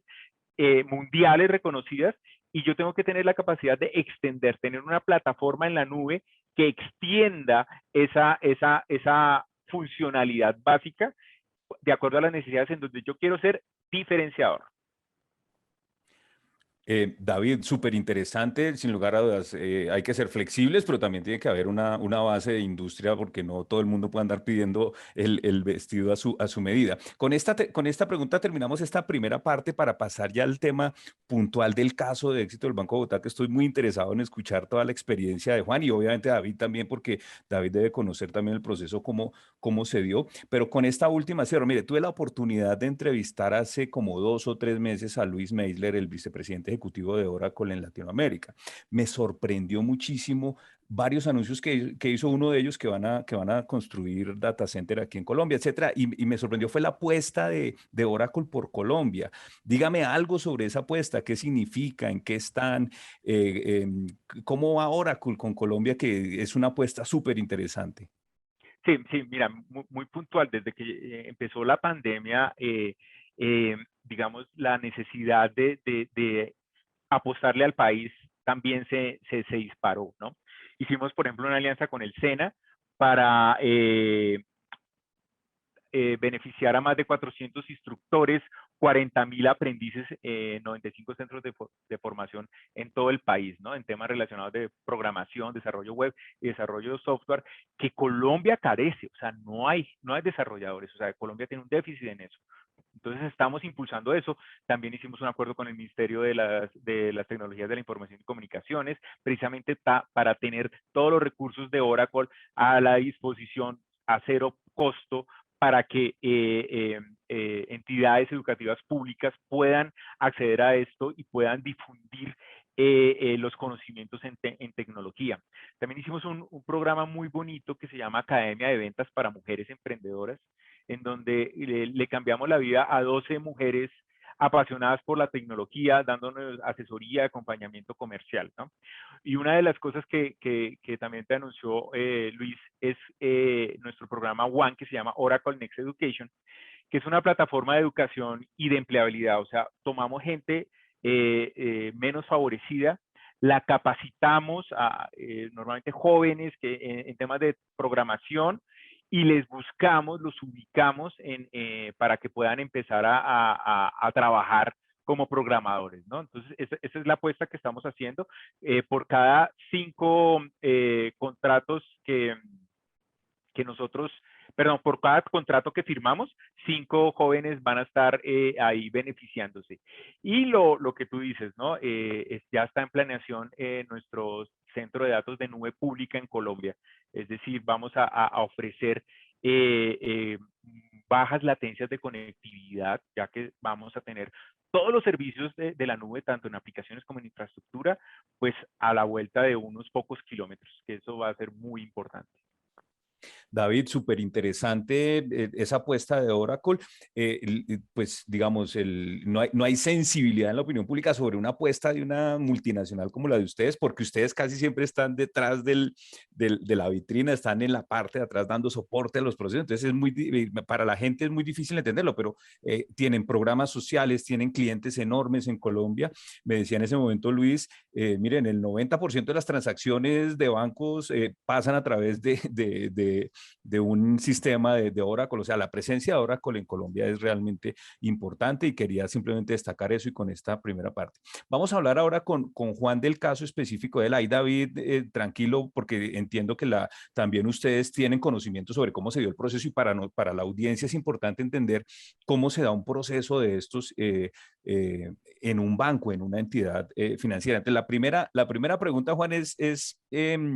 B: mundiales reconocidas y yo tengo que tener la capacidad de extender, tener una plataforma en la nube que extienda esa funcionalidad básica de acuerdo a las necesidades en donde yo quiero ser diferenciador.
A: David, súper interesante, sin lugar a dudas. Hay que ser flexibles, pero también tiene que haber una base de industria porque no todo el mundo puede andar pidiendo el vestido a su medida. Con esta pregunta terminamos esta primera parte para pasar ya al tema puntual del caso de éxito del Banco de Bogotá, que estoy muy interesado en escuchar toda la experiencia de Juan y obviamente David también, porque David debe conocer también el proceso, cómo se dio. Pero con esta última cierro, mire, tuve la oportunidad de entrevistar hace como 2 o 3 meses a Luis Meisler, el vicepresidente ejecutivo de Oracle en Latinoamérica. Me sorprendió muchísimo varios anuncios que hizo uno de ellos que van a construir data center aquí en Colombia, etcétera. Y me sorprendió fue la apuesta de Oracle por Colombia. Dígame algo sobre esa apuesta, qué significa, en qué están, cómo va Oracle con Colombia, que es una apuesta súper interesante.
B: Sí, sí, mira, muy puntual, desde que empezó la pandemia, digamos, la necesidad de apostarle al país también se disparó, ¿no? Hicimos, por ejemplo, una alianza con el SENA para beneficiar a más de 400 instructores, 40.000 aprendices, 95 centros de formación en todo el país, ¿no? En temas relacionados de programación, desarrollo web y desarrollo de software, que Colombia carece, o sea, no hay desarrolladores, o sea, Colombia tiene un déficit en eso. Entonces estamos impulsando eso. También hicimos un acuerdo con el Ministerio de las Tecnologías de la Información y Comunicaciones, precisamente para tener todos los recursos de Oracle a la disposición a cero costo para que entidades educativas públicas puedan acceder a esto y puedan difundir los conocimientos en tecnología. También hicimos un programa muy bonito que se llama Academia de Ventas para Mujeres Emprendedoras, en donde le cambiamos la vida a 12 mujeres apasionadas por la tecnología, dándonos asesoría, acompañamiento comercial, ¿no? Y una de las cosas que también te anunció Luis es nuestro programa One, que se llama Oracle Next Education, que es una plataforma de educación y de empleabilidad. O sea, tomamos gente menos favorecida, la capacitamos a normalmente jóvenes que en temas de programación, y les buscamos, los ubicamos para que puedan empezar a trabajar como programadores, ¿no? Entonces, esa es la apuesta que estamos haciendo. Por cada 5 contratos que nosotros, perdón, por cada contrato que firmamos, 5 jóvenes van a estar ahí beneficiándose. Y lo que tú dices, ¿no? Ya está en planeación nuestro centro de datos de nube pública en Colombia. Es decir, vamos a ofrecer bajas latencias de conectividad, ya que vamos a tener todos los servicios de la nube, tanto en aplicaciones como en infraestructura, pues a la vuelta de unos pocos kilómetros, que eso va a ser muy importante.
A: David, súper interesante esa apuesta de Oracle. Pues digamos, no hay sensibilidad en la opinión pública sobre una apuesta de una multinacional como la de ustedes, porque ustedes casi siempre están detrás de la vitrina, están en la parte de atrás dando soporte a los procesos. Entonces, para la gente es muy difícil entenderlo, pero tienen programas sociales, tienen clientes enormes en Colombia. Me decía en ese momento Luis, miren, el 90% de las transacciones de bancos pasan a través de un sistema de Oracle. O sea, la presencia de Oracle en Colombia es realmente importante y quería simplemente destacar eso y con esta primera parte. Vamos a hablar ahora con Juan del caso específico de él. Ahí, David, tranquilo, porque entiendo que también ustedes tienen conocimiento sobre cómo se dio el proceso y para la audiencia es importante entender cómo se da un proceso de estos en un banco, en una entidad financiera. Entonces, la primera pregunta, Juan, es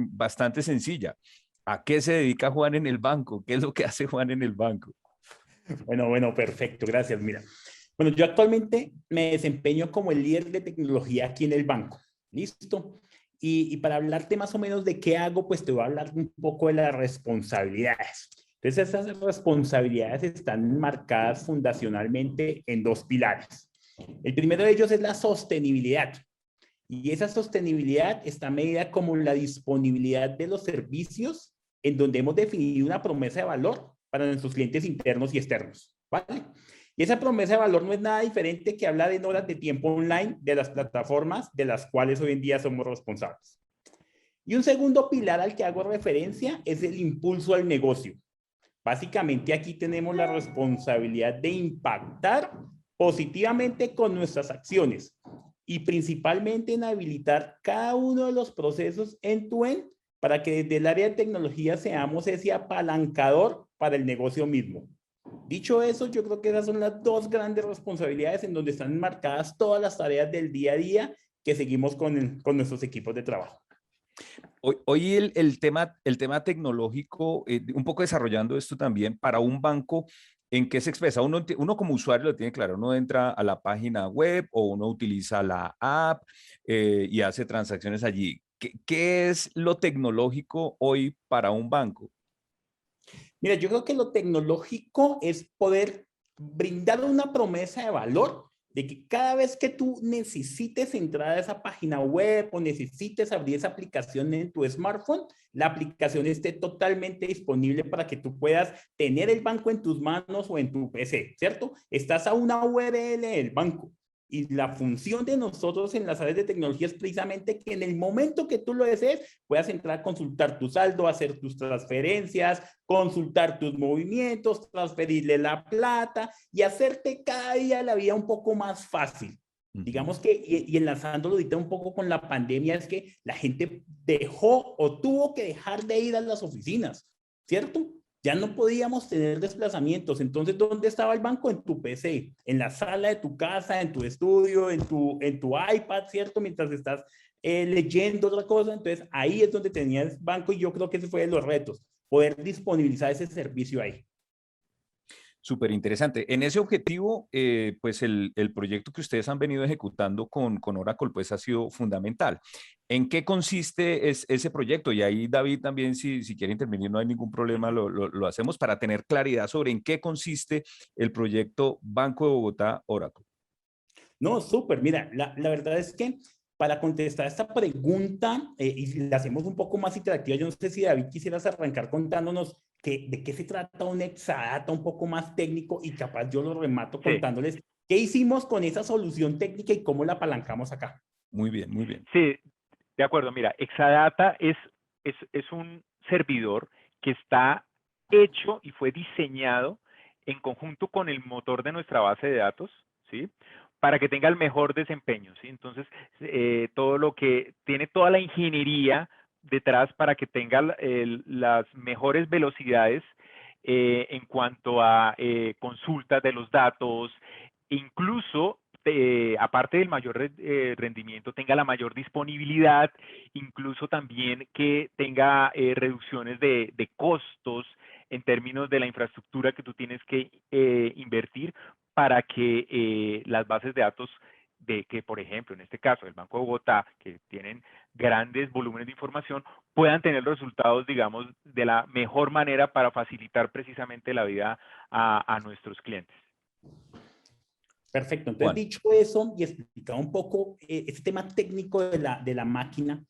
A: bastante sencilla. ¿A qué se dedica Juan en el banco? ¿Qué es lo que hace Juan en el banco?
C: Bueno, perfecto, gracias. Mira, bueno, yo actualmente me desempeño como el líder de tecnología aquí en el banco. ¿Listo? Y para hablarte más o menos de qué hago, pues te voy a hablar un poco de las responsabilidades. Entonces, esas responsabilidades están marcadas fundacionalmente en 2 pilares. El primero de ellos es la sostenibilidad. Y esa sostenibilidad está medida como la disponibilidad de los servicios en donde hemos definido una promesa de valor para nuestros clientes internos y externos, ¿vale? Y esa promesa de valor no es nada diferente que habla de horas de tiempo online de las plataformas de las cuales hoy en día somos responsables. Y un segundo pilar al que hago referencia es el impulso al negocio. Básicamente aquí tenemos la responsabilidad de impactar positivamente con nuestras acciones y principalmente en habilitar cada uno de los procesos end-to-end para que desde el área de tecnología seamos ese apalancador para el negocio mismo. Dicho eso, yo creo que esas son las 2 grandes responsabilidades en donde están marcadas todas las tareas del día a día que seguimos con nuestros equipos de trabajo.
A: Hoy el tema tecnológico, un poco desarrollando esto también para un banco, ¿en qué se expresa? Uno como usuario lo tiene claro, uno entra a la página web o uno utiliza la app y hace transacciones allí. ¿Qué es lo tecnológico hoy para un banco?
C: Mira, yo creo que lo tecnológico es poder brindar una promesa de valor de que cada vez que tú necesites entrar a esa página web o necesites abrir esa aplicación en tu smartphone, la aplicación esté totalmente disponible para que tú puedas tener el banco en tus manos o en tu PC, ¿cierto? Estás a una URL del banco. Y la función de nosotros en las áreas de tecnología es precisamente que en el momento que tú lo desees, puedas entrar a consultar tu saldo, hacer tus transferencias, consultar tus movimientos, transferirle la plata y hacerte cada día la vida un poco más fácil. Digamos que, y enlazándolo ahorita un poco con la pandemia, es que la gente dejó o tuvo que dejar de ir a las oficinas, ¿cierto? Ya no podíamos tener desplazamientos. Entonces, ¿dónde estaba el banco? En tu PC, en la sala de tu casa, en tu estudio, en tu iPad, ¿cierto? Mientras estás leyendo otra cosa. Entonces, ahí es donde tenías banco y yo creo que ese fue de los retos, poder disponibilizar ese servicio ahí.
A: Súper interesante. En ese objetivo, pues el proyecto que ustedes han venido ejecutando con Oracle, pues ha sido fundamental. ¿En qué consiste ese proyecto? Y ahí David también, si quiere intervenir, no hay ningún problema, lo hacemos para tener claridad sobre en qué consiste el proyecto Banco de Bogotá Oracle.
C: No, súper. Mira, la verdad es que para contestar esta pregunta, y la hacemos un poco más interactiva, yo no sé si David quisieras arrancar contándonos de qué se trata un Exadata un poco más técnico y capaz yo lo remato
B: Sí,
C: contándoles qué hicimos con esa solución técnica y cómo la apalancamos acá.
A: Muy bien, muy bien.
B: sí, de acuerdo. Mira, Exadata es un servidor que está hecho y fue diseñado en conjunto con el motor de nuestra base de datos, ¿sí? Para que tenga el mejor desempeño, ¿sí? Entonces, todo lo que tiene toda la ingeniería detrás para que tenga las mejores velocidades en cuanto a consultas de los datos, incluso aparte del mayor rendimiento, tenga la mayor disponibilidad, incluso también que tenga reducciones de costos en términos de la infraestructura que tú tienes que invertir para que las bases de datos que, por ejemplo, en este caso, el Banco de Bogotá, que tienen grandes volúmenes de información, puedan tener los resultados, digamos, de la mejor manera para facilitar precisamente la vida a nuestros clientes.
C: Perfecto. Entonces,
A: Juan.
C: dicho eso y explicado un poco este tema técnico de la máquina,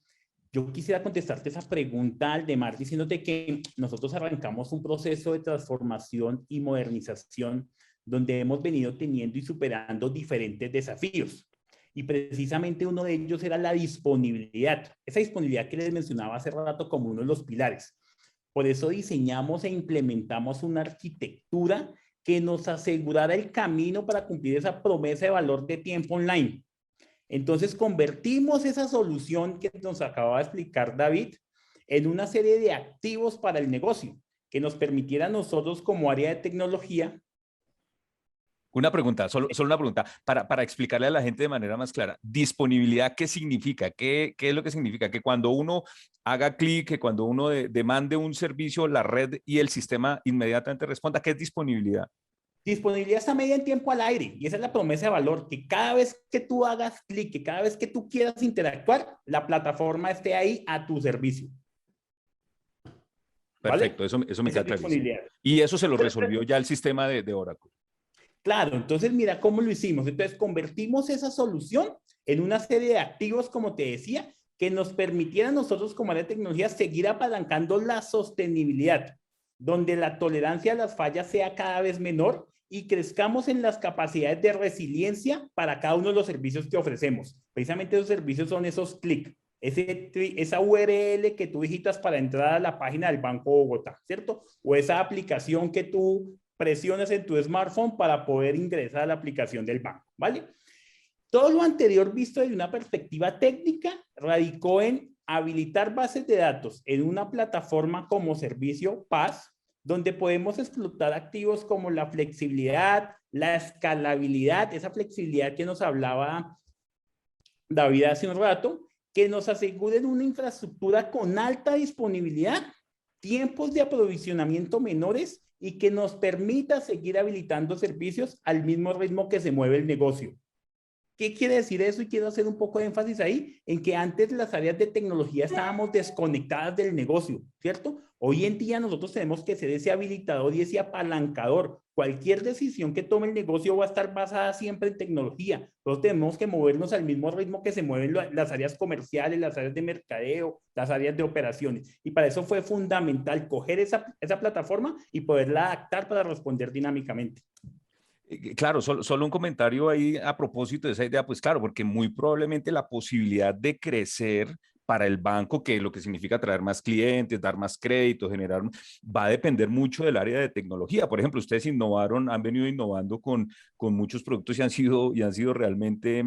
C: yo quisiera contestarte esa pregunta, Aldemar, diciéndote que nosotros arrancamos un proceso de transformación y modernización donde hemos venido teniendo y superando diferentes desafíos. Y precisamente uno de ellos era la disponibilidad. Esa disponibilidad que les mencionaba hace rato como uno de los pilares. Por eso diseñamos e implementamos una arquitectura que nos asegurara el camino para cumplir esa promesa de valor de tiempo online. Entonces convertimos esa solución que nos acaba de explicar David en una serie de activos para el negocio que nos permitiera a nosotros como área de tecnología.
A: Una pregunta, solo una pregunta, para explicarle a la gente de manera más clara. ¿Disponibilidad qué significa? ¿Qué es lo que significa? Que cuando uno haga clic, que cuando uno demande un servicio, la red y el sistema inmediatamente responda. ¿Qué es disponibilidad?
C: Disponibilidad está medida en tiempo al aire y esa es la promesa de valor, que cada vez que tú hagas clic, que cada vez que tú quieras interactuar, la plataforma esté ahí a tu servicio.
A: Perfecto,
C: ¿Vale?
A: eso me
C: Esa
A: queda
C: es
A: clarísimo.
C: disponibilidad.
A: Y eso se lo
C: Entonces,
A: resolvió ya el sistema de Oracle.
C: claro, entonces mira cómo lo hicimos. Entonces convertimos esa solución en una serie de activos, como te decía, que nos permitieran nosotros como área de tecnología seguir apalancando la sostenibilidad, donde la tolerancia a las fallas sea cada vez menor y crezcamos en las capacidades de resiliencia para cada uno de los servicios que ofrecemos. Precisamente esos servicios son esos clics, esa URL que tú digitas para entrar a la página del Banco de Bogotá, ¿cierto? O esa aplicación que tú presionas en tu smartphone para poder ingresar a la aplicación del banco, ¿vale? Todo lo anterior visto desde una perspectiva técnica radicó en habilitar bases de datos en una plataforma como servicio PaaS, donde podemos explotar activos como la flexibilidad, la escalabilidad, esa flexibilidad que nos hablaba David hace un rato, que nos aseguren una infraestructura con alta disponibilidad, tiempos de aprovisionamiento menores y que nos permita seguir habilitando servicios al mismo ritmo que se mueve el negocio. ¿Qué quiere decir eso? Y quiero hacer un poco de énfasis ahí, en que antes las áreas de tecnología estábamos desconectadas del negocio, ¿cierto? Hoy en día nosotros tenemos que ser ese habilitador y ese apalancador. Cualquier decisión que tome el negocio va a estar basada siempre en tecnología. Nosotros tenemos que movernos al mismo ritmo que se mueven las áreas comerciales, las áreas de mercadeo, las áreas de operaciones. Y para eso fue fundamental coger esa plataforma y poderla adaptar para responder dinámicamente.
A: Claro, solo un comentario ahí a propósito de esa idea, pues claro, porque muy probablemente la posibilidad de crecer para el banco, que lo que significa traer más clientes, dar más crédito, generar, va a depender mucho del área de tecnología. Por ejemplo, ustedes innovaron, han venido innovando con muchos productos y han sido realmente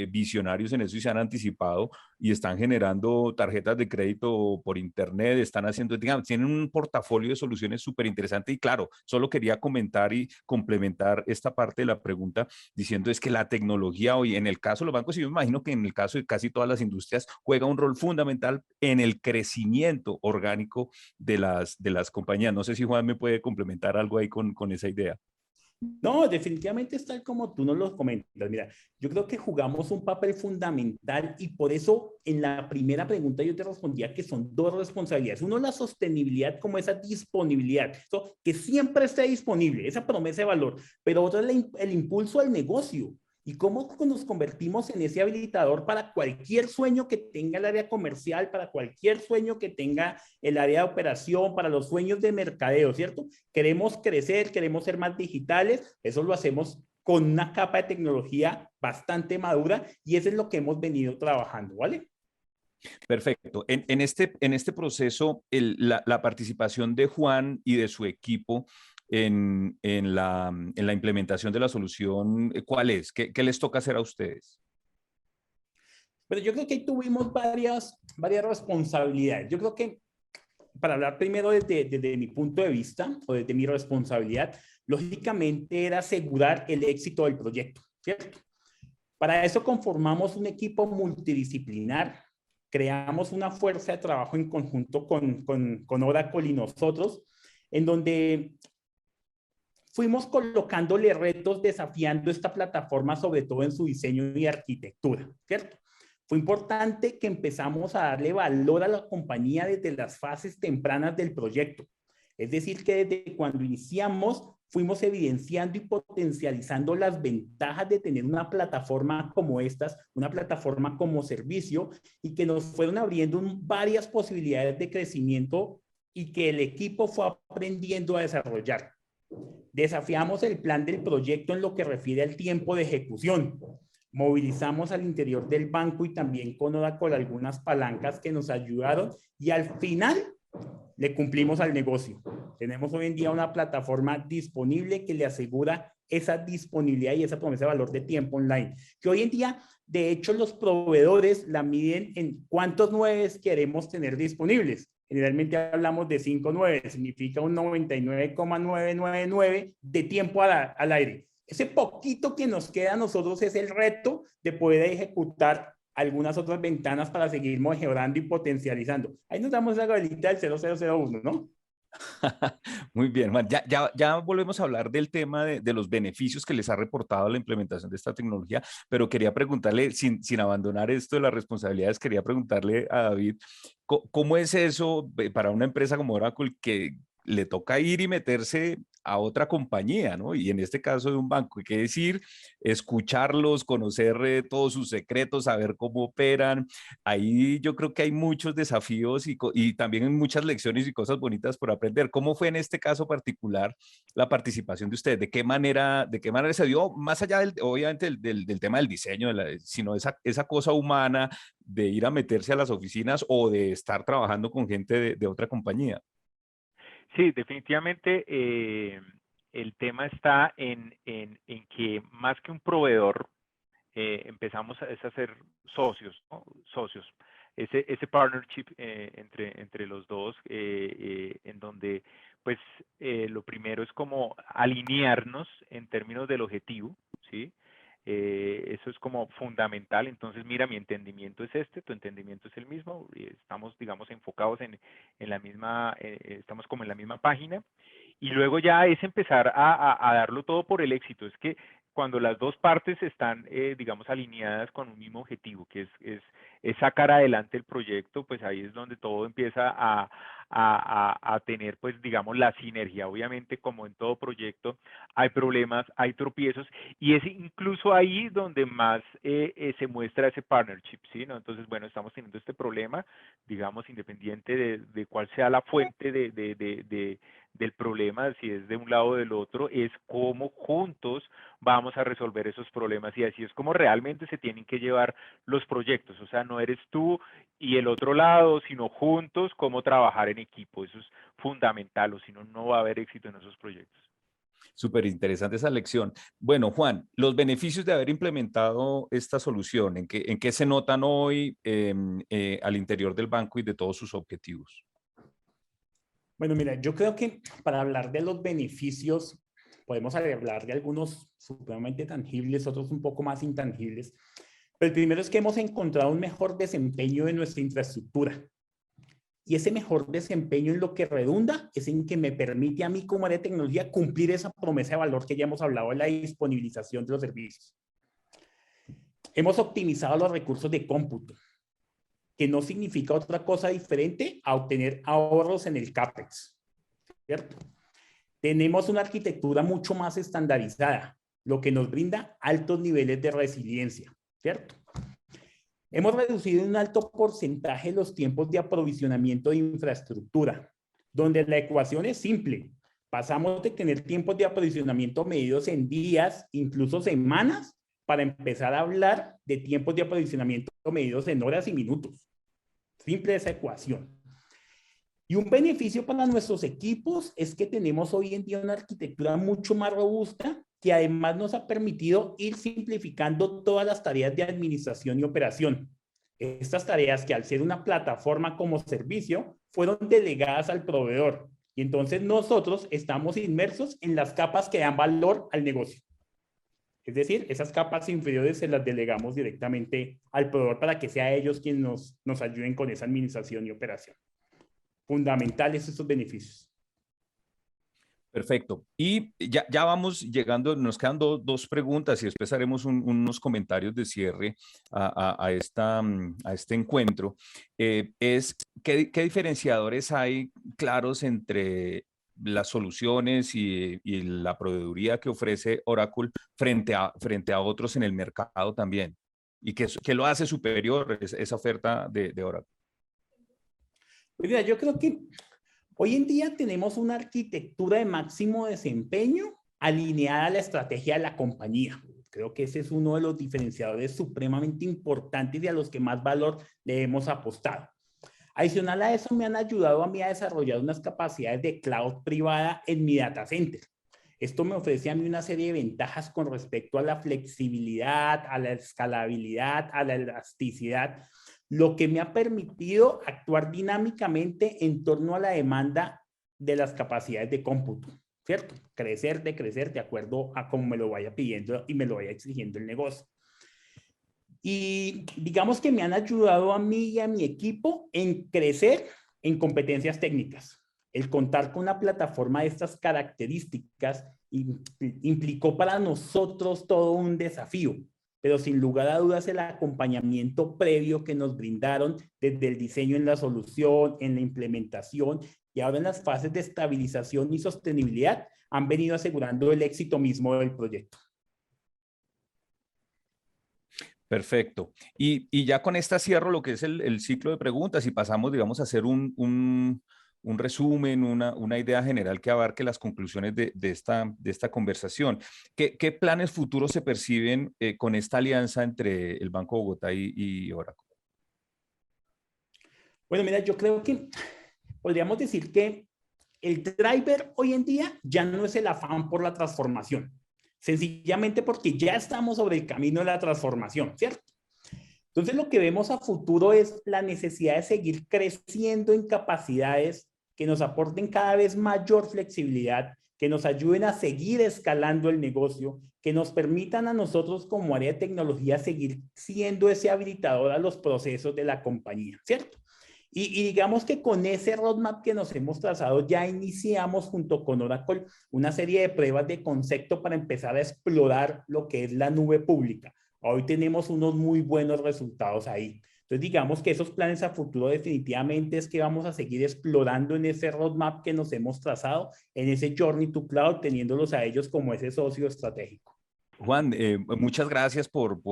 A: visionarios en eso y se han anticipado y están generando tarjetas de crédito por internet, están haciendo, digamos, tienen un portafolio de soluciones súper interesante y claro, solo quería comentar y complementar esta parte de la pregunta diciendo es que la tecnología hoy, en el caso de los bancos, y yo me imagino que en el caso de casi todas las industrias, juega un rol fundamental en el crecimiento orgánico de las compañías. No sé si Juan me puede complementar algo ahí con esa idea.
C: No, definitivamente es tal como tú nos lo comentas. Mira, yo creo que jugamos un papel fundamental y por eso en la primera pregunta yo te respondía que son dos responsabilidades. Uno, la sostenibilidad como esa disponibilidad, eso, que siempre esté disponible, esa promesa de valor, pero otro es el impulso al negocio. ¿Y cómo nos convertimos en ese habilitador para cualquier sueño que tenga el área comercial, para cualquier sueño que tenga el área de operación, para los sueños de mercadeo, ¿cierto? Queremos crecer, queremos ser más digitales, eso lo hacemos con una capa de tecnología bastante madura y eso es lo que hemos venido trabajando, ¿vale?
A: Perfecto. En este proceso, la participación de Juan y de su equipo en la implementación de la solución, ¿cuál es? ¿Qué les toca hacer a ustedes?
C: Pero yo creo que ahí tuvimos varias responsabilidades. Yo creo que para hablar primero desde mi punto de vista o desde mi responsabilidad, lógicamente era asegurar el éxito del proyecto, ¿cierto? Para eso conformamos un equipo multidisciplinar, creamos una fuerza de trabajo en conjunto con Oracle y nosotros, en donde fuimos colocándole retos desafiando esta plataforma, sobre todo en su diseño y arquitectura, ¿cierto? Fue importante que empezamos a darle valor a la compañía desde las fases tempranas del proyecto. Es decir, que desde cuando iniciamos fuimos evidenciando y potencializando las ventajas de tener una plataforma como estas, una plataforma como servicio, y que nos fueron abriendo varias posibilidades de crecimiento y que el equipo fue aprendiendo a desarrollar. Desafiamos el plan del proyecto en lo que refiere al tiempo de ejecución. Movilizamos al interior del banco y también con Oracle algunas palancas que nos ayudaron y al final le cumplimos al negocio. Tenemos hoy en día una plataforma disponible que le asegura esa disponibilidad y esa promesa de valor de tiempo online, que hoy en día, de hecho, los proveedores la miden en cuántos 9 queremos tener disponibles. Generalmente hablamos de 5/9, significa un 99,999 de tiempo al aire. Ese poquito que nos queda a nosotros es el reto de poder ejecutar algunas otras ventanas para seguir mejorando y potencializando. Ahí nos damos la gabelita del 0001, ¿no?
A: Muy bien, Juan. Ya volvemos a hablar del tema de los beneficios que les ha reportado la implementación de esta tecnología, pero quería preguntarle, sin abandonar esto de las responsabilidades, quería preguntarle a David, ¿cómo es eso para una empresa como Oracle que le toca ir y meterse a otra compañía, ¿no? Y en este caso de un banco, hay que decir, escucharlos, conocer todos sus secretos, saber cómo operan. Ahí yo creo que hay muchos desafíos y también muchas lecciones y cosas bonitas por aprender. ¿Cómo fue en este caso particular la participación de ustedes? De qué manera se dio, más allá obviamente del tema del diseño, sino esa cosa humana de ir a meterse a las oficinas o de estar trabajando con gente de otra compañía?
B: Sí, definitivamente el tema está en que más que un proveedor, empezamos a ser socios, ¿no? Socios. Ese partnership entre los dos, en donde pues lo primero es como alinearnos en términos del objetivo, ¿sí? Eso es como fundamental. Entonces, mira, mi entendimiento es este, tu entendimiento es el mismo, y estamos, digamos, enfocados en la misma, estamos como en la misma página. Y luego ya es empezar a darlo todo por el éxito. Es que cuando las dos partes están, digamos, alineadas con un mismo objetivo, que es sacar adelante el proyecto, pues ahí es donde todo empieza a tener, pues, digamos, la sinergia. Obviamente, como en todo proyecto, hay problemas, hay tropiezos, y es incluso ahí donde más se muestra ese partnership, ¿sí? ¿No? Entonces, bueno, estamos teniendo este problema, digamos, independiente de cuál sea la fuente del problema, si es de un lado o del otro, es cómo juntos vamos a resolver esos problemas, y así es como realmente se tienen que llevar los proyectos. O sea, no eres tú y el otro lado, sino juntos cómo trabajar en equipo. Eso es fundamental, o si no, no va a haber éxito en esos proyectos.
A: Súper interesante esa lección. Bueno, Juan, los beneficios de haber implementado esta solución, en qué se notan hoy al interior del banco y de todos sus objetivos?
C: Bueno, mira, yo creo que para hablar de los beneficios, podemos hablar de algunos supremamente tangibles, otros un poco más intangibles. Pero el primero es que hemos encontrado un mejor desempeño de nuestra infraestructura. y ese mejor desempeño en lo que redunda es en que me permite a mí como área de tecnología cumplir esa promesa de valor que ya hemos hablado de la disponibilización de los servicios. Hemos optimizado los recursos de cómputo, que no significa otra cosa diferente a obtener ahorros en el CAPEX, ¿cierto? Tenemos una arquitectura mucho más estandarizada, lo que nos brinda altos niveles de resiliencia, ¿cierto? Hemos reducido en un alto porcentaje los tiempos de aprovisionamiento de infraestructura, donde la ecuación es simple. Pasamos de tener tiempos de aprovisionamiento medidos en días, incluso semanas, para empezar a hablar de tiempos de aprovisionamiento medidos en horas y minutos. Simple esa ecuación. Y un beneficio para nuestros equipos es que tenemos hoy en día una arquitectura mucho más robusta que además nos ha permitido ir simplificando todas las tareas de administración y operación. Estas tareas que al ser una plataforma como servicio fueron delegadas al proveedor y entonces nosotros estamos inmersos en las capas que dan valor al negocio. Es decir, esas capas inferiores se las delegamos directamente al proveedor para que sea ellos quienes nos ayuden con esa administración y operación. Fundamentales estos beneficios.
A: Perfecto. Y ya vamos llegando, nos quedan dos preguntas y después haremos unos comentarios de cierre a este encuentro. ¿Qué diferenciadores hay claros entre las soluciones y la proveeduría que ofrece Oracle frente a otros en el mercado también? ¿Y qué lo hace superior esa oferta de Oracle?
C: Pues mira, yo creo que hoy en día tenemos una arquitectura de máximo desempeño alineada a la estrategia de la compañía. Creo que ese es uno de los diferenciadores supremamente importantes y a los que más valor le hemos apostado. Adicional a eso, me han ayudado a mí a desarrollar unas capacidades de cloud privada en mi data center. Esto me ofrece a mí una serie de ventajas con respecto a la flexibilidad, a la escalabilidad, a la elasticidad, lo que me ha permitido actuar dinámicamente en torno a la demanda de las capacidades de cómputo, ¿cierto? Crecer de acuerdo a cómo me lo vaya pidiendo y me lo vaya exigiendo el negocio. Y digamos que me han ayudado a mí y a mi equipo en crecer en competencias técnicas. El contar con una plataforma de estas características implicó para nosotros todo un desafío, pero sin lugar a dudas el acompañamiento previo que nos brindaron desde el diseño en la solución, en la implementación y ahora en las fases de estabilización y sostenibilidad han venido asegurando el éxito mismo del proyecto.
A: Perfecto. Y ya con esta cierro lo que es el ciclo de preguntas y pasamos, digamos, a hacer un resumen, una idea general que abarque las conclusiones de esta conversación. ¿Qué planes futuros se perciben con esta alianza entre el Banco de Bogotá y Oracle?
C: Bueno, mira, yo creo que podríamos decir que el driver hoy en día ya no es el afán por la transformación, sencillamente porque ya estamos sobre el camino de la transformación, ¿cierto? Entonces, lo que vemos a futuro es la necesidad de seguir creciendo en capacidades que nos aporten cada vez mayor flexibilidad, que nos ayuden a seguir escalando el negocio, que nos permitan a nosotros como área de tecnología seguir siendo ese habilitador a los procesos de la compañía, ¿cierto? Y digamos que con ese roadmap que nos hemos trazado, ya iniciamos junto con Oracle una serie de pruebas de concepto para empezar a explorar lo que es la nube pública. Hoy tenemos unos muy buenos resultados ahí. Entonces, digamos que esos planes a futuro definitivamente es que vamos a seguir explorando en ese roadmap que nos hemos trazado, en ese Journey to Cloud, teniéndolos a ellos como ese socio estratégico.
A: Juan, muchas gracias por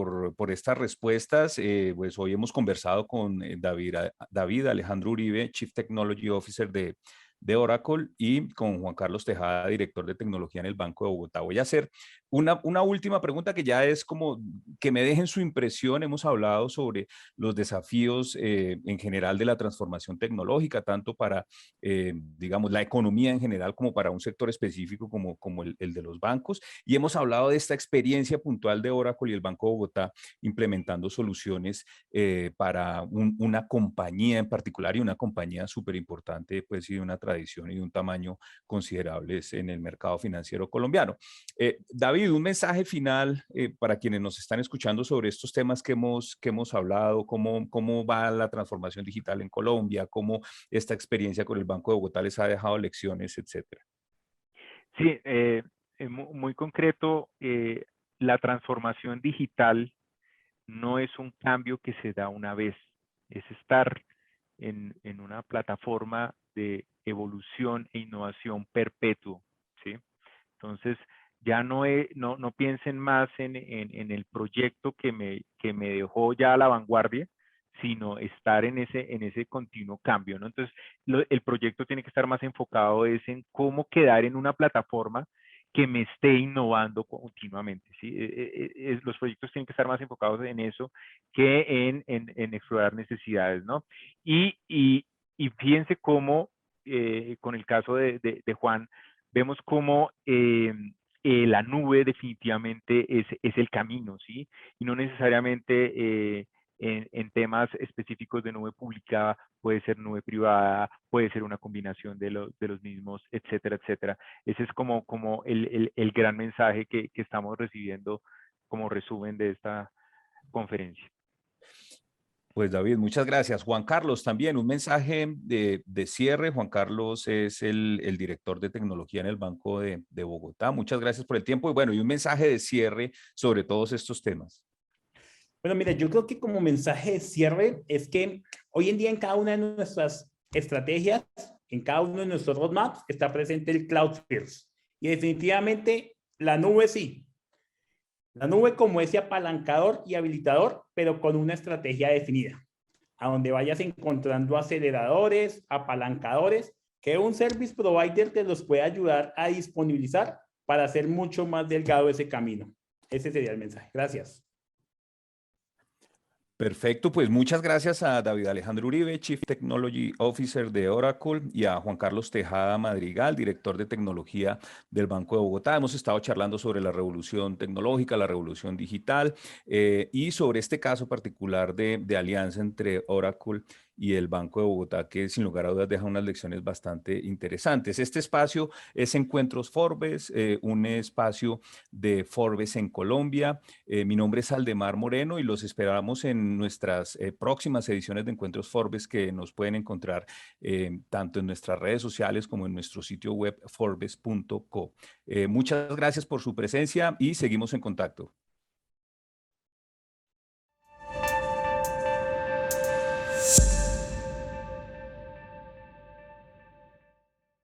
A: estas respuestas. Pues hoy hemos conversado con David Alejandro Uribe, Chief Technology Officer de Oracle, y con Juan Carlos Tejada, director de tecnología en el Banco de Bogotá. Voy a hacer una última pregunta que ya es como que me dejen su impresión. Hemos hablado sobre los desafíos en general de la transformación tecnológica, tanto para, digamos, la economía en general como para un sector específico como el de los bancos. Y hemos hablado de esta experiencia puntual de Oracle y el Banco de Bogotá implementando soluciones para una compañía en particular y una compañía súper importante, pues, y de una tradición y de un tamaño considerables en el mercado financiero colombiano. David, David, un mensaje final para quienes nos están escuchando sobre estos temas que hemos hablado, cómo va la transformación digital en Colombia, cómo esta experiencia con el Banco de Bogotá les ha dejado lecciones, etcétera.
B: Sí, muy concreto, la transformación digital no es un cambio que se da una vez, es estar en una plataforma de evolución e innovación perpetuo, ¿sí? Entonces, ya no piensen más en el proyecto que me dejó ya a la vanguardia, sino estar en ese continuo cambio, ¿no? Entonces, el proyecto tiene que estar más enfocado en cómo quedar en una plataforma que me esté innovando continuamente, ¿sí? Los proyectos tienen que estar más enfocados en eso que en explorar necesidades, ¿no? Y fíjense cómo, con el caso de Juan, vemos cómo la nube definitivamente es el camino, ¿sí? Y no necesariamente en temas específicos de nube pública, puede ser nube privada, puede ser una combinación de los mismos, etcétera, etcétera. Ese es como el gran mensaje que estamos recibiendo como resumen de esta conferencia.
A: Pues David, muchas gracias. Juan Carlos, también un mensaje de cierre. Juan Carlos es el director de tecnología en el Banco de Bogotá. Muchas gracias por el tiempo y bueno, y un mensaje de cierre sobre todos estos temas.
C: Bueno, mira, yo creo que como mensaje de cierre es que hoy en día en cada una de nuestras estrategias, en cada uno de nuestros roadmaps, está presente el Cloud First. Y definitivamente la nube sí. La nube como ese apalancador y habilitador, pero con una estrategia definida, a donde vayas encontrando aceleradores, apalancadores, que un service provider te los puede ayudar a disponibilizar para hacer mucho más delgado ese camino. Ese sería el mensaje. Gracias.
A: Perfecto, pues muchas gracias a David Alejandro Uribe, Chief Technology Officer de Oracle, y a Juan Carlos Tejada Madrigal, director de tecnología del Banco de Bogotá. Hemos estado charlando sobre la revolución tecnológica, la revolución digital y sobre este caso particular de alianza entre Oracle y el Banco de Bogotá, que sin lugar a dudas deja unas lecciones bastante interesantes. Este espacio es Encuentros Forbes, un espacio de Forbes en Colombia. Mi nombre es Aldemar Moreno y los esperamos en nuestras próximas ediciones de Encuentros Forbes que nos pueden encontrar tanto en nuestras redes sociales como en nuestro sitio web forbes.co. Muchas gracias por su presencia y seguimos en contacto.